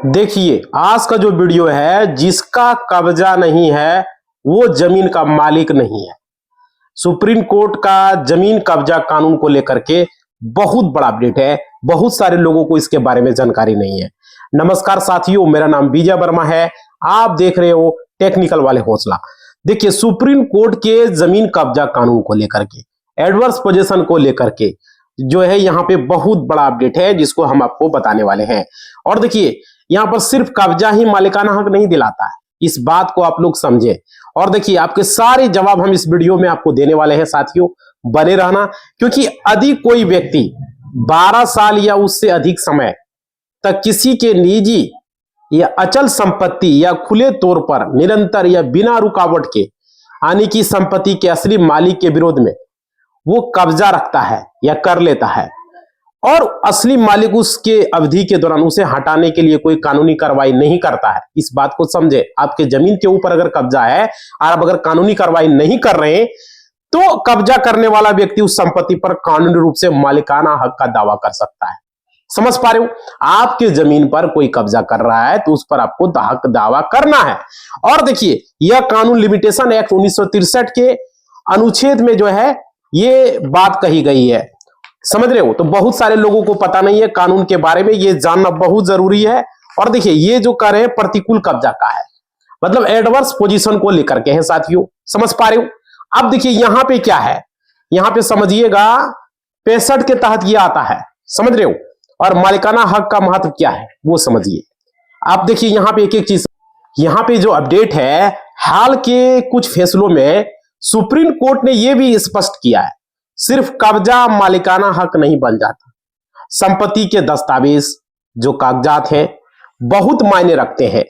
देखिए, आज का जो वीडियो है, जिसका कब्जा नहीं है वो जमीन का मालिक नहीं है। सुप्रीम कोर्ट का जमीन कब्जा कानून को लेकर के बहुत बड़ा अपडेट है। बहुत सारे लोगों को इसके बारे में जानकारी नहीं है। नमस्कार साथियों, मेरा नाम विजय वर्मा है। आप देख रहे हो टेक्निकल वाले हौसला। देखिए, सुप्रीम कोर्ट के जमीन कब्जा कानून को लेकर के, एडवर्स पोजीशन को लेकर के जो है यहाँ पे बहुत बड़ा अपडेट है, जिसको हम आपको बताने वाले हैं। और देखिए, यहाँ पर सिर्फ कब्जा ही मालिकाना हक नहीं दिलाता है, इस बात को आप लोग समझे। और देखिए, आपके सारे जवाब हम इस वीडियो में आपको देने वाले हैं साथियों, बने रहना। क्योंकि यदि कोई व्यक्ति 12 साल या उससे अधिक समय तक किसी के निजी या अचल संपत्ति या खुले तौर पर निरंतर या बिना रुकावट के यानी कि संपत्ति के असली मालिक के विरोध में वो कब्जा रखता है या कर लेता है, और असली मालिक उसके अवधि के दौरान उसे हटाने के लिए कोई कानूनी कार्रवाई नहीं करता है, इस बात को समझे। आपके जमीन के ऊपर अगर कब्जा है और आप अगर कानूनी कार्रवाई नहीं कर रहे हैं, तो कब्जा करने वाला व्यक्ति उस संपत्ति पर कानूनी रूप से मालिकाना हक का दावा कर सकता है। समझ पा रहे हो? आपके जमीन पर कोई कब्जा कर रहा है तो उस पर आपको हक दावा करना है। और देखिए, यह कानून लिमिटेशन एक्ट 1963 के अनुच्छेद में जो है ये बात कही गई है। समझ रहे हो? तो बहुत सारे लोगों को पता नहीं है कानून के बारे में, ये जानना बहुत जरूरी है। और देखिए, ये जो कर रहे हैं प्रतिकूल कब्जा का है, मतलब एडवर्स पोजीशन को लेकर के है साथियों। समझ पा रहे हो? अब देखिए यहां पे क्या है, यहां पे समझिएगा 65 के तहत ये आता है। समझ रहे हो? और मालिकाना हक का महत्व क्या है वो समझिए। आप देखिए यहां पे एक एक चीज, यहां पे जो अपडेट है, हाल के कुछ फैसलों में सुप्रीम कोर्ट ने यह भी स्पष्ट किया है, सिर्फ कब्जा मालिकाना हक नहीं बन जाता। संपत्ति के दस्तावेज जो कागजात हैं बहुत मायने रखते हैं,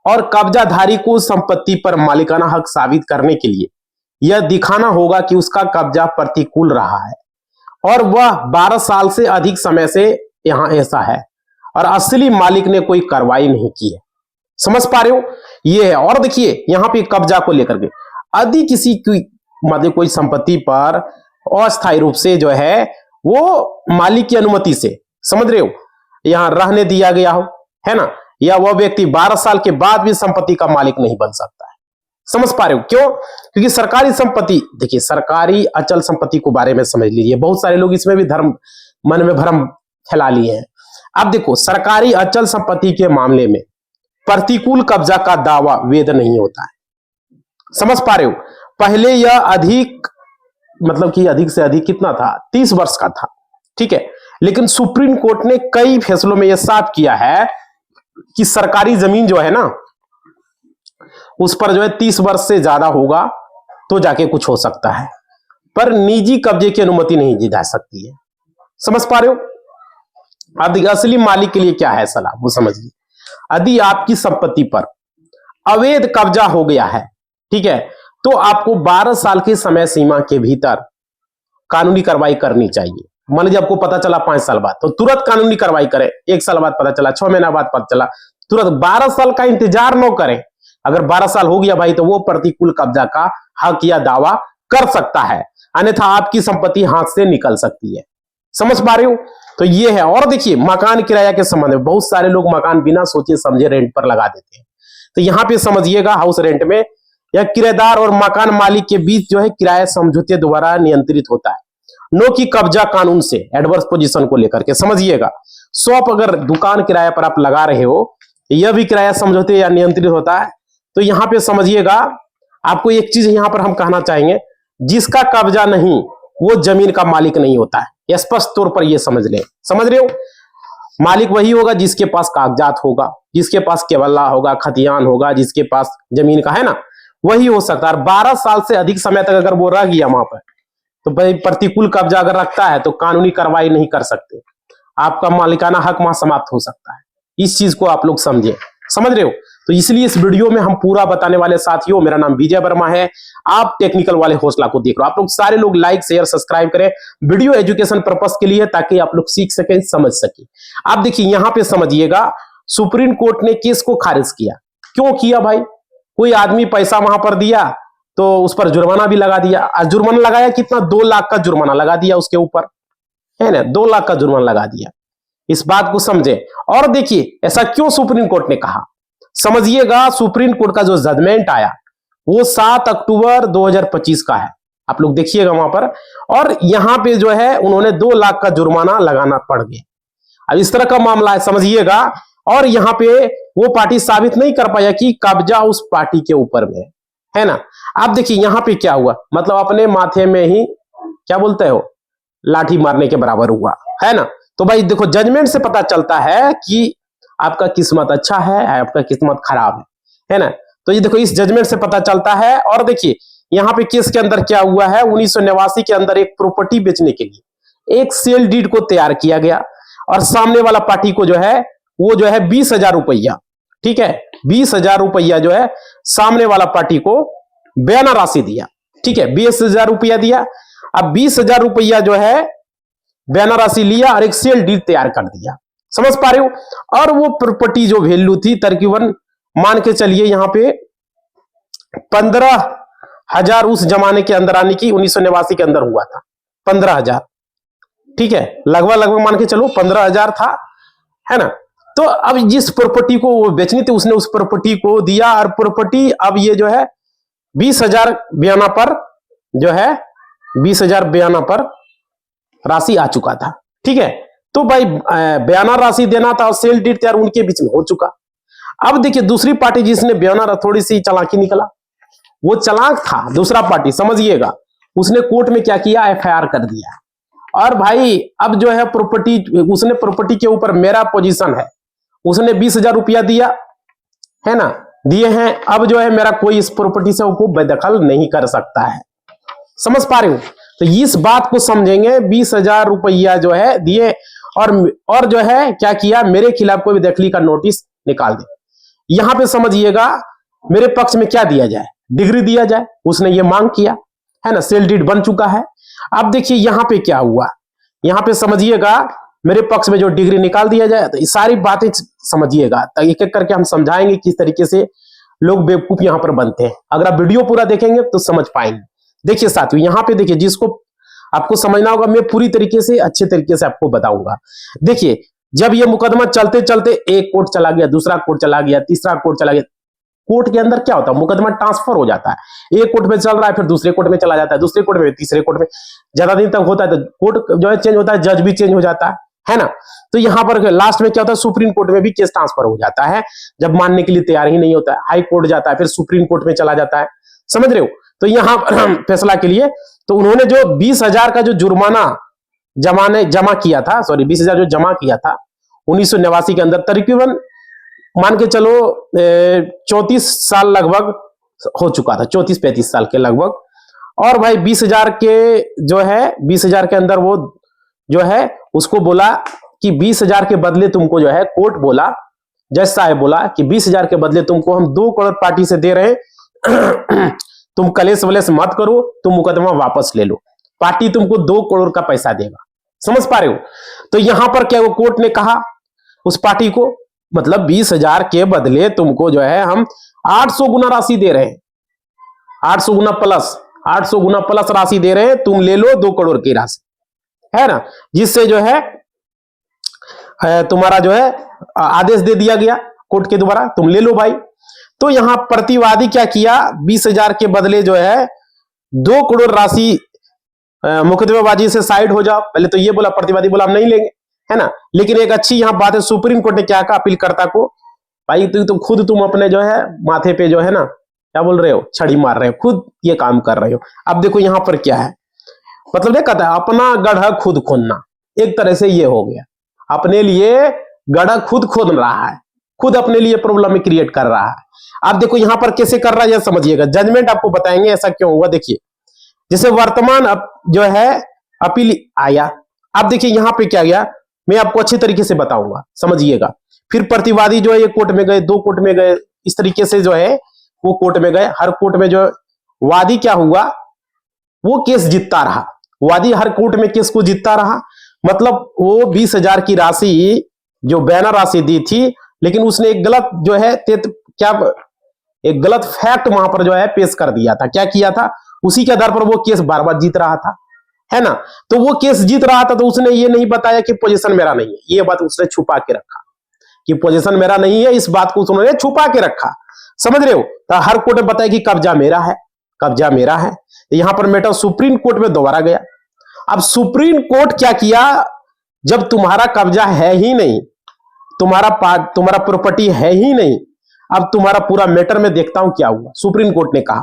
और कब्जाधारी को संपत्ति पर मालिकाना हक साबित करने के लिए यह दिखाना होगा कि उसका कब्जा प्रतिकूल रहा है और वह 12 साल से अधिक समय से यहां ऐसा है और असली मालिक ने कोई कार्रवाई नहीं की है। समझ पा रहे हो? यह है। और देखिए यहां पे कब्जा को लेकर के, यदि किसी की मतलब कोई संपत्ति पर अस्थायी रूप से जो है वो मालिक की अनुमति से, समझ रहे हो, यहां रहने दिया गया हो, है ना, या वह व्यक्ति 12 साल के बाद भी संपत्ति का मालिक नहीं बन सकता है। समझ पा रहे हो? क्यों? क्योंकि सरकारी संपत्ति, देखिए सरकारी अचल संपत्ति को बारे में समझ लीजिए। बहुत सारे लोग इसमें भी मन में भ्रम फैला लिए हैं। अब देखो, सरकारी अचल संपत्ति के मामले में प्रतिकूल कब्जा का दावा वैध नहीं होता है। समझ पा रहे हो? पहले यह अधिक, मतलब कि अधिक से अधिक कितना था, 30 वर्ष का था, ठीक है। लेकिन सुप्रीम कोर्ट ने कई फैसलों में यह साफ किया है कि सरकारी जमीन जो है ना, उस पर जो है 30 वर्ष से ज्यादा होगा तो जाके कुछ हो सकता है, पर निजी कब्जे की अनुमति नहीं दी जा सकती है। समझ पा रहे हो? अब असली मालिक के लिए क्या है सलाह, वो समझिए। यदि आपकी संपत्ति पर अवैध कब्जा हो गया है, ठीक है, तो आपको 12 साल की समय सीमा के भीतर कानूनी कार्रवाई करनी चाहिए। मान लीजिए आपको पता चला 5 साल बाद, तो तुरंत कानूनी कार्रवाई करें। 1 साल बाद पता चला, 6 महीना बाद पता चला, तुरंत 12 साल का इंतजार न करें। अगर 12 साल हो गया भाई, तो वो प्रतिकूल कब्जा का हक या दावा कर सकता है, अन्यथा आपकी संपत्ति हाथ से निकल सकती है। समझ पा रहे हो? तो ये है। और देखिए, मकान किराया के संबंध में बहुत सारे लोग मकान बिना सोचे समझे रेंट पर लगा देते हैं। तो यहां पे समझिएगा, हाउस रेंट में या किराएदार और मकान मालिक के बीच जो है किराया समझौते द्वारा नियंत्रित होता है, नो कि कब्जा कानून से एडवर्स पोजीशन को लेकर के। समझिएगा, शॉप अगर दुकान किराए पर आप लगा रहे हो, यह भी किराया समझौते या नियंत्रित होता है। तो यहां पे समझिएगा, आपको एक चीज यहां पर हम कहना चाहेंगे, जिसका कब्जा नहीं वो जमीन का मालिक नहीं होता है। स्पष्ट तौर पर यह समझ ले। समझ रहे हो? मालिक वही होगा जिसके पास कागजात होगा, जिसके पास केवल्ला होगा, खतियान होगा, जिसके पास जमीन का है ना, वही हो सकता है। 12 साल से अधिक समय तक अगर वो रह गया वहां पर, तो भाई प्रतिकूल कब्जा अगर रखता है तो कानूनी कार्रवाई नहीं कर सकते, आपका मालिकाना हक वहां समाप्त हो सकता है। इस चीज को आप लोग समझे। समझ रहे हो? तो इसलिए इस वीडियो में हम पूरा बताने वाले साथियों। मेरा नाम विजय वर्मा है, आप टेक्निकल वाले हौसला को देख रहे हो। आप लोग सारे लोग लाइक शेयर सब्सक्राइब करें, वीडियो एजुकेशन पर्पस के लिए, ताकि आप लोग सीख सकें, समझ सके। आप देखिए यहां पे समझिएगा, सुप्रीम कोर्ट ने केस को खारिज किया। क्यों किया भाई? कोई आदमी पैसा वहां पर दिया तो उस पर जुर्माना भी लगा दिया। जुर्माना लगाया कितना? 2 लाख का जुर्माना लगा दिया उसके ऊपर, है ना, 2 लाख का जुर्माना लगा दिया। इस बात को समझे। और देखिए ऐसा क्यों सुप्रीम कोर्ट ने कहा, समझिएगा। सुप्रीम कोर्ट का जो जजमेंट आया वो 7 अक्टूबर 2025 का है, आप लोग देखिएगा वहां पर। और यहां पे जो है उन्होंने 2 लाख का जुर्माना लगाना पड़ गया। अब इस तरह का मामला है, समझिएगा। और यहां पे वो पार्टी साबित नहीं कर पाया कि कब्जा उस पार्टी के ऊपर में है ना। आप देखिए यहां पे क्या हुआ, मतलब अपने माथे में ही क्या बोलते हो लाठी मारने के बराबर हुआ, है ना। तो भाई देखो जजमेंट से पता चलता है कि आपका किस्मत अच्छा है, आपका किस्मत खराब है ना। तो ये देखो इस जजमेंट से पता चलता है। और देखिए यहाँ पे केस के अंदर क्या हुआ है, 1989 के अंदर एक प्रॉपर्टी बेचने के लिए एक सेल डीड को तैयार किया गया और सामने वाला पार्टी को जो है वो जो है 20,000 रुपया, ठीक है, 20,000 रुपया जो है सामने वाला पार्टी को बयाना राशि दिया, ठीक है, 20,000 रुपया दिया। अब 20,000 रुपया जो है बयाना राशि लिया और एक सेल डीड तैयार कर दिया, समझ पा रहे हो। और वो प्रॉपर्टी जो वैल्यू थी तकरीबन मान के चलिए यहां पे 15,000 उस जमाने के अंदर आने की 1989 के अंदर हुआ था 15,000, ठीक है, लगभग मान के चलो 15,000 था, है ना। तो अब जिस प्रॉपर्टी को वो बेचनी थी उसने उस प्रॉपर्टी को दिया और प्रॉपर्टी अब ये जो है 20,000 बयाना पर जो है 20,000 बयाना पर राशि आ चुका था, ठीक है। तो भाई बयाना राशि देना था और सेल डीड तैयार उनके बीच में हो चुका। अब देखिए दूसरी पार्टी जिसने बयाना थोड़ी सी चालाकी निकला, वो चालाक था दूसरा पार्टी, समझिएगा। उसने कोर्ट में क्या किया, एफआईआर कर दिया। और भाई अब जो है प्रॉपर्टी, उसने प्रॉपर्टी के ऊपर मेरा पोजीशन है, उसने 20,000 रुपया दिया, है ना, दिए हैं। अब जो है मेरा कोई इस प्रॉपर्टी से वो बेदखल नहीं कर सकता है, समझ पा रहे हो। तो इस बात को समझेंगे, 20,000 रुपया जो है दिए और जो है क्या किया, मेरे खिलाफ कोई भी दखली का नोटिस निकाल दे। यहां पे समझिएगा मेरे पक्ष में क्या दिया जाए, डिग्री दिया जाए, उसने ये मांग किया, है ना, सेल डीड बन चुका है। अब देखिए यहां पे क्या हुआ, यहां पे समझिएगा मेरे पक्ष में जो डिग्री निकाल दिया जाए। तो ये सारी बातें समझिएगा, तो एक एक करके हम समझाएंगे किस तरीके से लोग बेवकूफ यहां पर बनते हैं। अगर आप वीडियो पूरा देखेंगे तो समझ पाएंगे। देखिए साथियों यहां पे देखिए, जिसको आपको समझना होगा मैं पूरी तरीके से अच्छे तरीके से आपको बताऊंगा। देखिए जब ये मुकदमा चलते चलते एक कोर्ट चला गया, दूसरा कोर्ट चला गया, तीसरा कोर्ट चला गया, कोर्ट के अंदर क्या होता है, मुकदमा ट्रांसफर हो जाता है। एक कोर्ट में चल रहा है फिर दूसरे कोर्ट में चला जाता है, दूसरे कोर्ट में तीसरे कोर्ट में, ज्यादा दिन तक होता है तो कोर्ट जो है चेंज होता है, जज भी चेंज हो जाता है ना। तो यहां पर लास्ट में क्या होता है, सुप्रीम कोर्ट में भी केस ट्रांसफर हो जाता है जब मानने के लिए तैयार ही नहीं होता है। हाई कोर्ट जाता है, फिर सुप्रीम कोर्ट में चला जाता है, समझ रहे हो। तो यहां पर फैसला के लिए तो उन्होंने जो 20,000 का जो जुर्माना जमा किया था, सॉरी 20,000 जो जमा किया था 1989 के अंदर, तकरीबन मान के चलो 34 साल लगभग हो चुका था, 34-35 साल के लगभग। और भाई 20,000 के जो है 20,000 के अंदर वो जो है उसको बोला कि 20,000 के बदले तुमको जो है, कोर्ट बोला, जज साहब बोला कि 20,000 के बदले तुमको हम 2 करोड़ पार्टी से दे रहे हैं तुम कलेश वलेश मत करो, तुम मुकदमा वापस ले लो, पार्टी तुमको 2 करोड़ का पैसा देगा, समझ पा रहे हो। तो यहां पर क्या वो कोर्ट ने कहा उस पार्टी को, मतलब 20,000 के बदले तुमको जो है हम 800 गुना राशि दे रहे हैं, 800 गुना प्लस 800 गुना प्लस राशि दे रहे हैं, तुम ले लो 2 करोड़ की राशि, है ना। जिससे जो है तुम्हारा जो है आदेश दे दिया गया कोर्ट के द्वारा, तुम ले लो भाई। तो यहां प्रतिवादी क्या किया, 20,000 के बदले जो है 2 करोड़ राशि मुकदमेबाजी से साइड हो जाओ। पहले तो ये बोला प्रतिवादी, बोला हम नहीं लेंगे, है ना। लेकिन एक अच्छी यहां बात है, सुप्रीम कोर्ट ने क्या कहा अपीलकर्ता को, भाई तो खुद तुम अपने जो है माथे पे जो है ना क्या बोल रहे हो, छड़ी मार रहे हो, खुद ये काम कर रहे हो। अब देखो यहां पर क्या है, मतलब ये कहता है अपना गड्ढा खुद खोदना, एक तरह से ये हो गया, अपने लिए गड्ढा खुद खोद रहा है, खुद अपने लिए प्रॉब्लम क्रिएट कर रहा है। अब देखो यहां पर कैसे कर रहा है, यह समझिएगा, जजमेंट आपको बताएंगे ऐसा क्यों हुआ। देखिए जैसे वर्तमान अब जो है अपील आया, अब देखिए यहां पे क्या गया, मैं आपको अच्छी तरीके से बताऊंगा, समझिएगा। फिर प्रतिवादी जो है एक कोर्ट में गए, 2 कोर्ट में गए, इस तरीके से जो है वो कोर्ट में गए। हर कोर्ट में जो वादी क्या हुआ, वो केस जीतता रहा, वादी हर कोर्ट में केस को जीतता रहा। मतलब वो 20,000 की राशि जो बयाना राशि दी थी, लेकिन उसने एक गलत जो है क्या एक गलत फैक्ट वहां पर जो है पेश कर दिया था। क्या किया था, उसी के आधार पर वो केस बार बार जीत रहा था, है ना। तो वो केस जीत रहा था, तो उसने ये नहीं बताया कि पोजीशन मेरा नहीं है, ये बात उसने छुपा के रखा कि पोजीशन मेरा नहीं है, इस बात को उन्होंने छुपा के रखा। समझ रहे हो। तो हर कोर्ट में बताया कि कब्जा मेरा है, कब्जा मेरा है। तो यहां पर मैटर सुप्रीम कोर्ट में दोबारा गया। अब सुप्रीम कोर्ट क्या किया, जब तुम्हारा कब्जा है ही नहीं, तुम्हारा प्रॉपर्टी है ही नहीं, अब तुम्हारा पूरा मैटर में देखता हूं क्या हुआ, सुप्रीम कोर्ट ने कहा।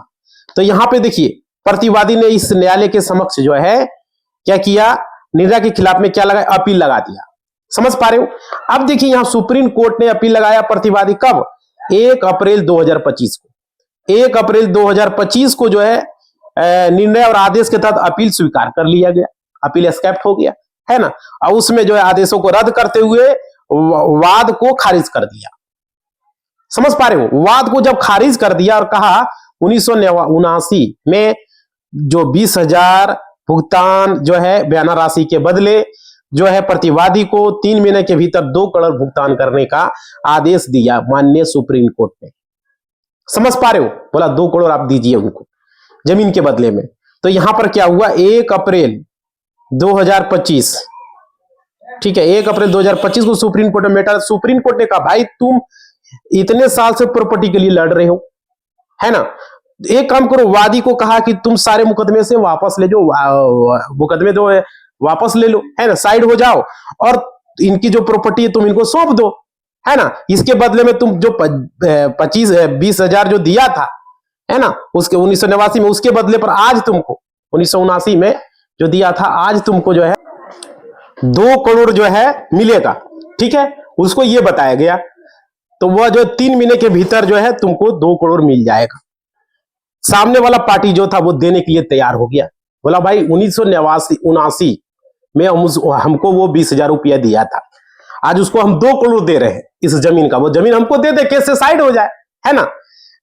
तो यहां पे देखिए, प्रतिवादी ने इस न्यायालय के समक्ष जो है क्या किया, निर्णय के खिलाफ में क्या लगाया, अपील लगा दिया। समझ पा रहे हो। अब देखिए यहां सुप्रीम कोर्ट ने अपील लगाया प्रतिवादी कब, 1 अप्रैल 2025 को। 1 अप्रैल 2025 को जो है निर्णय और आदेश के तहत अपील स्वीकार कर लिया गया, अपील एक्सेप्ट हो गया, है ना। और उसमें जो है आदेशों को रद्द करते हुए वाद को खारिज कर दिया। समझ पा रहे हो। वाद को जब खारिज कर दिया और कहा 1979 में जो 20,000 भुगतान जो है बयाना राशि के बदले जो है प्रतिवादी को 3 महीने के भीतर 2 करोड़ भुगतान करने का आदेश दिया माननीय सुप्रीम कोर्ट ने। समझ पा रहे हो। बोला 2 करोड़ आप दीजिए उनको जमीन के बदले में। तो यहां पर क्या हुआ, 1 अप्रैल 2025, ठीक है, 1 अप्रैल 2025 को सुप्रीम कोर्ट में मैटर, सुप्रीम कोर्ट ने कहा भाई तुम इतने साल से प्रॉपर्टी के लिए लड़ रहे हो, है ना, एक काम करो, वादी को कहा कि तुम सारे मुकदमे से वापस ले जाओ, मुकदमे दो वापस ले लो, है ना, साइड हो जाओ, और इनकी जो प्रॉपर्टी है तुम इनको सौंप दो, है ना। इसके बदले में तुम जो 20,000 जो दिया था, है ना, उसके 1989 में, उसके बदले पर आज तुमको 1979 में जो दिया था, आज तुमको जो है 2 करोड़ जो है मिलेगा। ठीक है, उसको ये बताया गया। तो वह जो 3 महीने के भीतर जो है तुमको 2 करोड़ मिल जाएगा। सामने वाला पार्टी जो था वो देने के लिए तैयार हो गया। बोला भाई 1979 में हमको वो 20,000 रुपया दिया था, आज उसको हम 2 करोड़ दे रहे हैं इस जमीन का, वो जमीन हमको दे दे, केस से साइड हो जाए, है ना।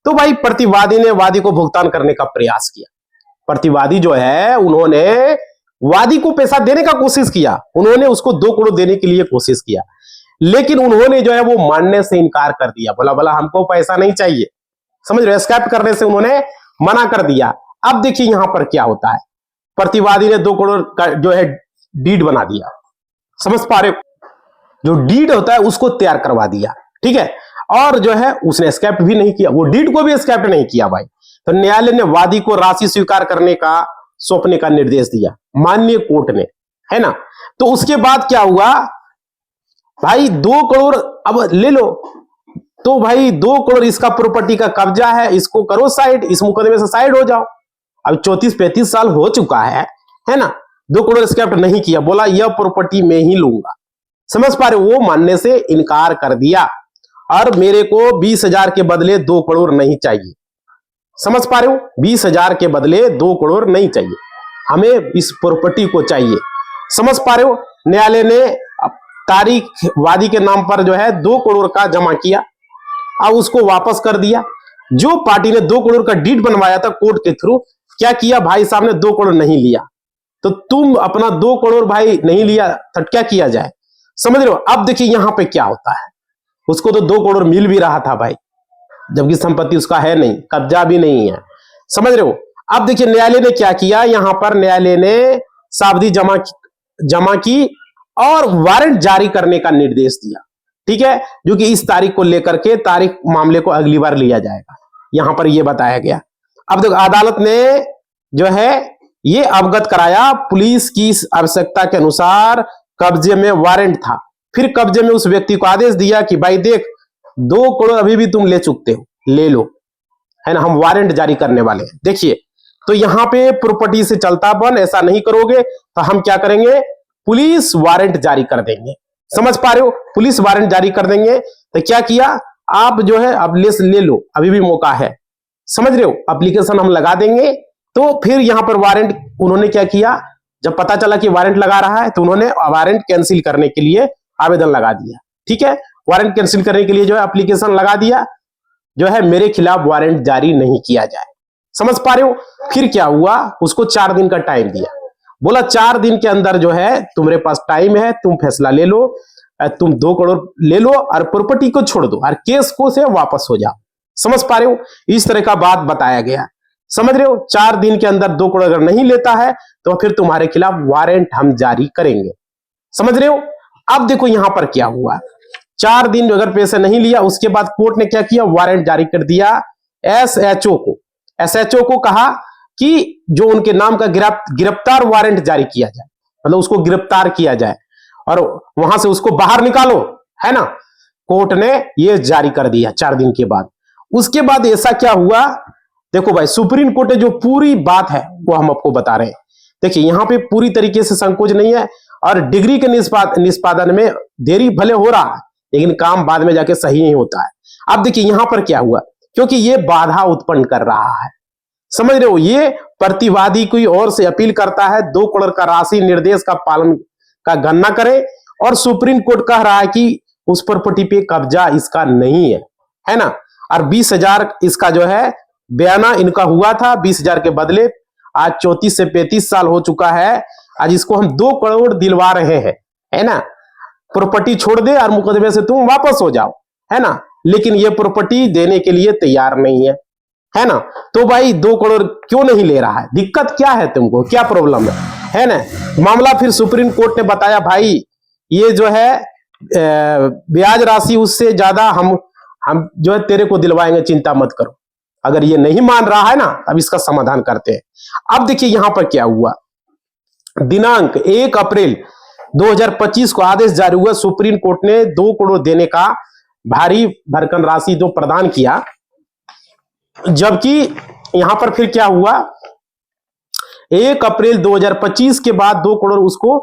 तो भाई प्रतिवादी ने वादी को भुगतान करने का प्रयास किया। प्रतिवादी जो है उन्होंने वादी को पैसा देने का कोशिश किया, उन्होंने उसको 2 करोड़ देने के लिए कोशिश किया, लेकिन उन्होंने जो है वो मानने से इनकार कर दिया। बोला हमको पैसा नहीं चाहिए, समझ रहे, एक्सेप्ट करने से उन्होंने मना कर दिया। अब देखिए यहां पर क्या होता है, प्रतिवादी ने 2 करोड़ का जो है डीड बना दिया। समझ पा रहे हो, जो डीड होता है उसको तैयार करवा दिया, ठीक है, और जो है उसने एक्सेप्ट भी नहीं किया, वो डीड को भी एक्सेप्ट नहीं किया भाई। तो न्यायालय ने वादी को राशि स्वीकार करने का, सौंपने का निर्देश दिया माननीय कोर्ट ने, है ना। तो उसके बाद क्या हुआ भाई, 2 करोड़ अब ले लो, तो भाई 2 करोड़ इसका प्रॉपर्टी का कब्जा है, इसको करो साइड, इस मुकदमे से साइड हो जाओ। अब 34-35 साल हो चुका है ना, 2 करोड़ एक्सेप्ट नहीं किया, बोला यह प्रॉपर्टी मैं ही लूंगा। समझ पा रहे हो, वो मानने से इनकार कर दिया, और मेरे को 20,000 के बदले 2 करोड़ नहीं चाहिए। समझ पा रहे हो, 20,000 के बदले 2 करोड़ नहीं चाहिए, हमें इस प्रॉपर्टी को चाहिए। समझ पा रहे हो। न्यायालय ने तारीख वादी के नाम पर जो है 2 करोड़ का जमा किया, अब उसको वापस कर दिया। जो पार्टी ने 2 करोड़ का डीड बनवाया था कोर्ट के थ्रू, क्या किया, भाई साहब ने 2 करोड़ नहीं लिया, तो तुम अपना 2 करोड़ भाई नहीं लिया, तो क्या किया जाए। समझ रहे हो। अब देखिए यहां पे क्या होता है, उसको तो 2 करोड़ मिल भी रहा था भाई, जबकि संपत्ति उसका है नहीं, कब्जा भी नहीं है। समझ रहे हो। अब देखिए न्यायालय ने क्या किया, यहां पर न्यायालय ने सावधि जमा की और वारंट जारी करने का निर्देश दिया। ठीक है, जो कि इस तारीख को लेकर के तारीख मामले को अगली बार लिया जाएगा, यहां पर यह बताया गया। अब देखो अदालत ने जो है ये अवगत कराया, पुलिस की आवश्यकता के अनुसार कब्जे में वारंट था, फिर कब्जे में उस व्यक्ति को आदेश दिया कि भाई देख 2 करोड़ अभी भी तुम ले चुकते हो, ले लो, है ना, हम वारंट जारी करने वाले हैं। देखिए तो यहां पे प्रॉपर्टी से चलता बन, ऐसा नहीं करोगे तो हम क्या करेंगे, पुलिस वारंट जारी कर देंगे। समझ पा रहे हो, पुलिस वारंट जारी कर देंगे। तो क्या किया, आप जो है अब ले लो, अभी भी मौका है। समझ रहे हो, एप्लीकेशन हम लगा देंगे। तो फिर यहां पर वारंट उन्होंने क्या किया, जब पता चला कि वारंट लगा रहा है तो उन्होंने वारंट कैंसिल करने के लिए आवेदन लगा दिया। ठीक है, वारंट कैंसिल करने के लिए जो है एप्लीकेशन लगा दिया, जो है मेरे खिलाफ वारंट जारी नहीं किया जाए। समझ पा रहे हो। फिर क्या हुआ, उसको 4 दिन का टाइम दिया, बोला 4 दिन के अंदर जो है तुम्हारे पास टाइम है, तुम फैसला ले लो, तुम 2 करोड़ ले लो और प्रॉपर्टी को छोड़ दो और केस को से वापस हो जाओ। समझ पा रहे हो, इस तरह का बात बताया गया। समझ रहे हो, 4 दिन के अंदर 2 करोड़ अगर नहीं लेता है तो फिर तुम्हारे खिलाफ वारंट हम जारी करेंगे। समझ रहे हो। अब देखो यहां पर क्या हुआ, 4 दिन अगर पैसे नहीं लिया, उसके बाद कोर्ट ने क्या किया, वारंट जारी कर दिया एसएचओ को। एसएचओ को कहा कि जो उनके नाम का गिरफ्तार वारंट जारी किया जाए, मतलब उसको गिरफ्तार किया जाए और वहां से उसको बाहर निकालो, है ना। कोर्ट ने यह जारी कर दिया 4 दिन के बाद। उसके बाद ऐसा क्या हुआ, देखो भाई सुप्रीम कोर्ट ने जो पूरी बात है वो हम आपको बता रहे हैं। देखिए यहां पे पूरी तरीके से संकोच नहीं है और डिग्री के निष्पादन में देरी भले हो रहा है लेकिन काम बाद में जाके सही नहीं होता है। अब देखिए यहां पर क्या हुआ, क्योंकि ये बाधा उत्पन्न कर रहा है, समझ रहे हो, ये प्रतिवादी कोई और से अपील करता है 2 करोड़ का राशि निर्देश का पालन का गणना करे और सुप्रीम कोर्ट कह रहा है कि उस प्रॉपर्टी पे कब्जा इसका नहीं है ना। और 20,000 इसका जो है बयाना इनका हुआ था, 20,000 के बदले आज 34 से 35 साल हो चुका है, आज इसको हम 2 करोड़ दिलवा रहे हैं, है ना। प्रॉपर्टी छोड़ दे और मुकदमे से तुम वापस हो जाओ, है ना, लेकिन ये प्रॉपर्टी देने के लिए तैयार नहीं है ना। तो भाई 2 करोड़ क्यों नहीं ले रहा है, दिक्कत क्या है, तुमको क्या प्रॉब्लम है ना। मामला फिर सुप्रीम कोर्ट ने बताया भाई ये जो है ब्याज राशि उससे ज्यादा हम जो है तेरे को दिलवाएंगे, चिंता मत करो। अगर ये नहीं मान रहा है ना अब इसका समाधान करते हैं। अब देखिए यहां पर क्या हुआ, दिनांक 1 अप्रैल 2025 को आदेश जारी हुआ, सुप्रीम कोर्ट ने 2 करोड़ देने का भारी भरकम राशि जो प्रदान किया। जबकि यहां पर फिर क्या हुआ, 1 अप्रैल 2025 के बाद 2 करोड़ उसको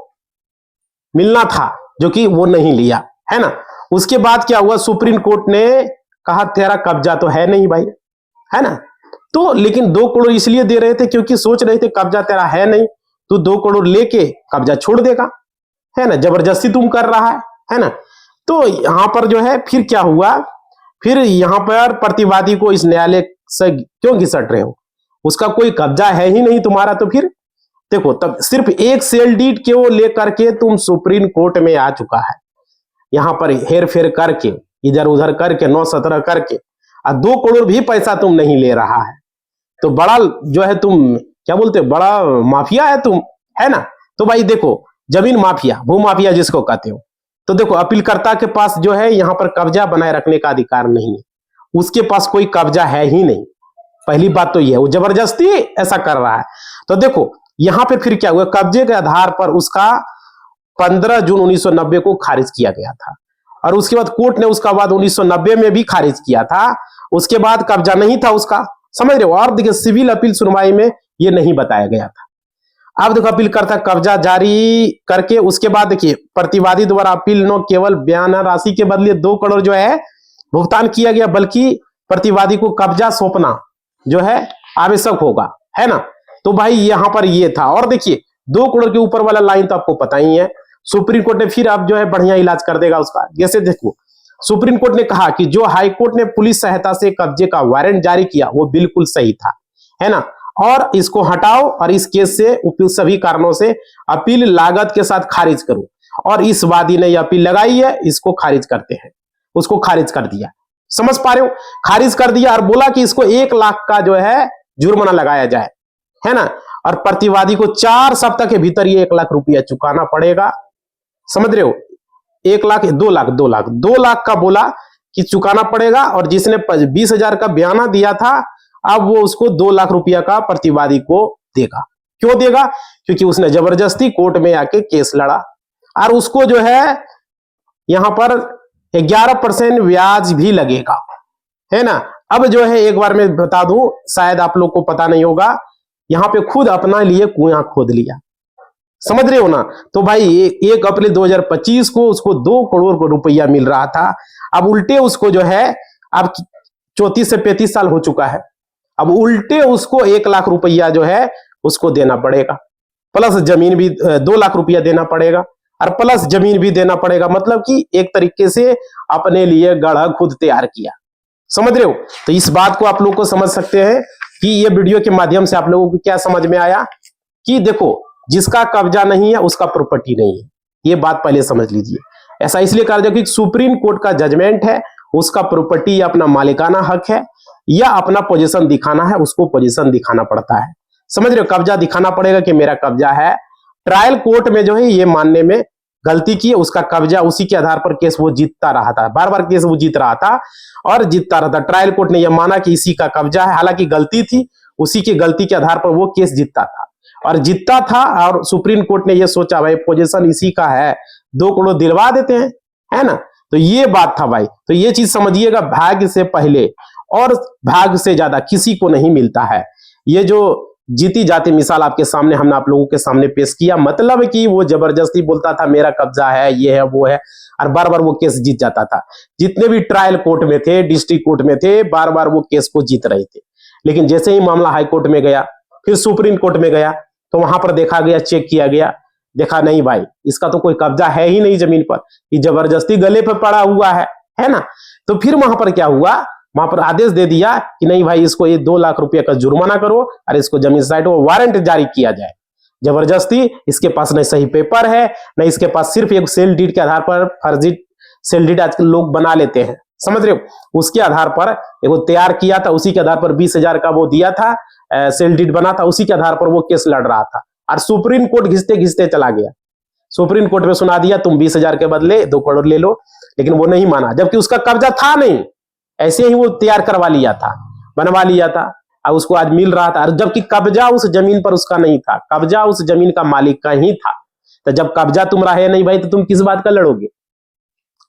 मिलना था जो कि वो नहीं लिया, है ना। उसके बाद क्या हुआ, सुप्रीम कोर्ट ने कहा तेरा कब्जा तो है नहीं भाई, है ना। तो लेकिन 2 करोड़ इसलिए दे रहे थे क्योंकि सोच रहे थे कब्जा तेरा है नहीं, तू 2 करोड़ लेके कब्जा छोड़ देगा, है ना, जबरदस्ती तुम कर रहा है ना। तो यहां पर जो है फिर क्या हुआ, फिर यहां पर प्रतिवादी को इस न्यायालय से क्यों घिसट रहे हो, उसका कोई कब्जा है ही नहीं तुम्हारा। तो फिर देखो तब सिर्फ एक सेल डीड के वो लेकर के तुम सुप्रीम कोर्ट में आ चुका है, यहां पर हेर फेर करके इधर उधर करके 9-17 करके, और 2 करोड़ भी पैसा तुम नहीं ले रहा है। तो बड़ा जो है तुम क्या बोलते हो, बड़ा माफिया है तुम, है ना। तो भाई देखो जमीन माफिया, भू माफिया जिसको कहते हो, तो देखो अपीलकर्ता के पास जो है यहां पर कब्जा बनाए रखने का अधिकार नहीं है, उसके पास कोई कब्जा है ही नहीं। पहली बात तो यह है, वो जबरदस्ती ऐसा कर रहा है। तो देखो यहां पे फिर क्या हुआ, कब्जे के आधार पर उसका 15 जून 1990 को खारिज किया गया था और उसके बाद कोर्ट ने उसका बाद 1990 में भी खारिज किया था। उसके बाद कब्जा नहीं था उसका, समझ रहे हो। और देखिए सिविल अपील सुनवाई में यह नहीं बताया गया था। अब देखो अपीलकर्ता कब्जा जारी करके उसके बाद देखिए प्रतिवादी द्वारा अपील न केवल बयाना राशि के बदले 2 करोड़ जो है भुगतान किया गया, बल्कि प्रतिवादी को कब्जा सौंपना जो है आवश्यक होगा, है ना। तो भाई यहां पर ये था। और देखिए 2 करोड़ के ऊपर वाला लाइन तो आपको पता ही है, सुप्रीम कोर्ट ने फिर अब जो है बढ़िया इलाज कर देगा उसका। जैसे देखो सुप्रीम कोर्ट ने कहा कि जो हाई कोर्ट ने पुलिस सहायता से कब्जे का वारंट जारी किया वो बिल्कुल सही था, है ना, और इसको हटाओ और इस केस से उपयुक्त सभी कारणों से अपील लागत के साथ खारिज करो। और इस वादी ने यह अपील लगाई है, इसको खारिज करते हैं, उसको खारिज कर दिया, समझ पा रहे हो, खारिज कर दिया और बोला कि इसको 1 लाख का जो है जुर्माना लगाया जाए, है ना, और प्रतिवादी को 4 सप्ताह के भीतर ये 1 लाख रुपया चुकाना पड़ेगा। समझ रहे हो, 1 लाख 2 लाख 2 लाख का बोला कि चुकाना पड़ेगा, और जिसने 20,000 का बयाना दिया था अब वो उसको 2 लाख रुपया का प्रतिवादी को देगा। क्यों देगा, क्योंकि उसने जबरदस्ती कोर्ट में आके केस लड़ा और उसको जो है यहां पर 11% ब्याज भी लगेगा, है ना। अब जो है एक बार मैं बता दूं, शायद आप लोग को पता नहीं होगा, यहां पे खुद अपना लिए कुआं खोद लिया, समझ रहे हो ना। तो भाई 1 अप्रैल 2025 को उसको 2 करोड़ रुपया मिल रहा था, अब उल्टे उसको जो है अब 34 से 35 साल हो चुका है, अब उल्टे उसको 1 लाख रुपया जो है उसको देना पड़ेगा, प्लस जमीन भी 2 लाख रुपया देना पड़ेगा और प्लस जमीन भी देना पड़ेगा। मतलब कि एक तरीके से अपने लिए गढ़ा खुद तैयार किया, समझ रहे हो। तो इस बात को आप लोग को समझ सकते हैं कि ये वीडियो के माध्यम से आप लोगों को क्या समझ में आया कि देखो जिसका कब्जा नहीं है उसका प्रॉपर्टी नहीं है, ये बात पहले समझ लीजिए। ऐसा इसलिए कहा जाए कि सुप्रीम कोर्ट का जजमेंट है, उसका प्रॉपर्टी अपना मालिकाना हक है, या अपना पोजीशन दिखाना है, उसको पोजीशन दिखाना पड़ता है। समझ रहे हो, कब्जा दिखाना पड़ेगा कि मेरा कब्जा है। ट्रायल कोर्ट में जो है ये मानने में गलती की, उसका कब्जा, उसी के आधार पर केस वो जीतता रहा था, बार बार केस वो जीत रहा था और जीतता रहा था। ट्रायल कोर्ट ने यह माना कि इसी का कब्जा है, हालांकि गलती थी, उसी की गलती के आधार पर वो केस जीतता था और जीतता था। और सुप्रीम कोर्ट ने यह सोचा भाई पोजीशन इसी का है, 2 करोड़ दिलवा देते हैं, है ना। तो ये बात था भाई। तो ये चीज समझिएगा, भाग्य से पहले और भाग्य से ज्यादा किसी को नहीं मिलता है। ये जो जीती जाती मिसाल आपके सामने हमने आप लोगों के सामने पेश किया, मतलब कि वो जबरदस्ती बोलता था मेरा कब्जा है, ये है, वो है, और बार बार वो केस जीत जाता था। जितने भी ट्रायल कोर्ट में थे, डिस्ट्रिक्ट कोर्ट में थे, बार बार वो केस को जीत रहे थे। लेकिन जैसे ही मामला हाई कोर्ट में गया, फिर सुप्रीम कोर्ट में गया, तो वहां पर देखा गया, चेक किया गया, देखा नहीं भाई इसका तो कोई कब्जा है ही नहीं जमीन पर, ये जबरदस्ती गले पर पड़ा हुआ है ना। तो फिर वहां पर क्या हुआ, वहां पर आदेश दे दिया कि नहीं भाई इसको ये 2 लाख रुपए का जुर्माना करो और इसको जमीन साइड को वारंट जारी किया जाए। जबरदस्ती, इसके पास नहीं सही पेपर है, नहीं इसके पास, सिर्फ एक सेल डीड के आधार पर, फर्जी सेल डीड आजकल लोग बना लेते हैं, समझ रहे हो, उसके आधार पर वो तैयार किया था, उसी के आधार पर 20,000 का वो दिया था, सेल डीड बना था, उसी के आधार पर वो केस लड़ रहा था। और सुप्रीम कोर्ट घिसते घिसते चला गया, सुप्रीम कोर्ट में सुना दिया तुम 20,000 के बदले 2 करोड़ ले लो, लेकिन वो नहीं माना, जबकि उसका कब्जा था नहीं, ऐसे ही वो तैयार करवा लिया था, बनवा लिया था और उसको आज मिल रहा था, जबकि कब्जा उस जमीन पर उसका नहीं था, कब्जा उस जमीन का मालिक का ही था। तो जब कब्जा तुम्हारा है नहीं भाई, तो तुम किस बात का लड़ोगे,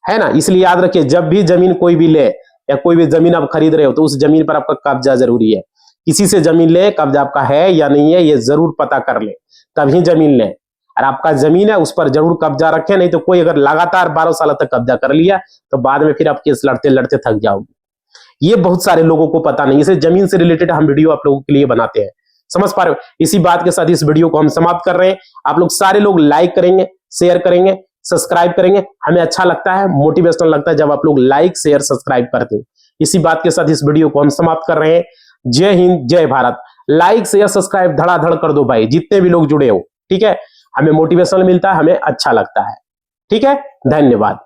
है ना। इसलिए याद रखिए, जब भी जमीन कोई भी ले या कोई भी जमीन आप खरीद रहे हो, तो उस जमीन पर आपका कब्जा जरूरी है। किसी से जमीन ले, कब्जा आपका है या नहीं है ये जरूर पता कर ले, तभी जमीन ले। और आपका जमीन है उस पर जरूर कब्जा रखें, नहीं तो कोई अगर लगातार 12 साल तक कब्जा कर लिया तो बाद में फिर आप केस लड़ते लड़ते थक जाओगे। ये बहुत सारे लोगों को पता नहीं, इसे जमीन से रिलेटेड हम वीडियो आप लोगों के लिए बनाते हैं, समझ पा रहे हो। इसी बात के साथ इस वीडियो को हम समाप्त कर रहे हैं। आप लोग सारे लोग लाइक करेंगे, शेयर करेंगे, सब्सक्राइब करेंगे, हमें अच्छा लगता है, मोटिवेशनल लगता है जब आप लोग लाइक शेयर सब्सक्राइब करते हैं। इसी बात के साथ इस वीडियो को हम समाप्त कर रहे हैं। जय हिंद, जय भारत। लाइक शेयर सब्सक्राइब धड़ाधड़ कर दो भाई, जितने भी लोग जुड़े हो, ठीक है। हमें मोटिवेशन मिलता है, हमें अच्छा लगता है, ठीक है। धन्यवाद।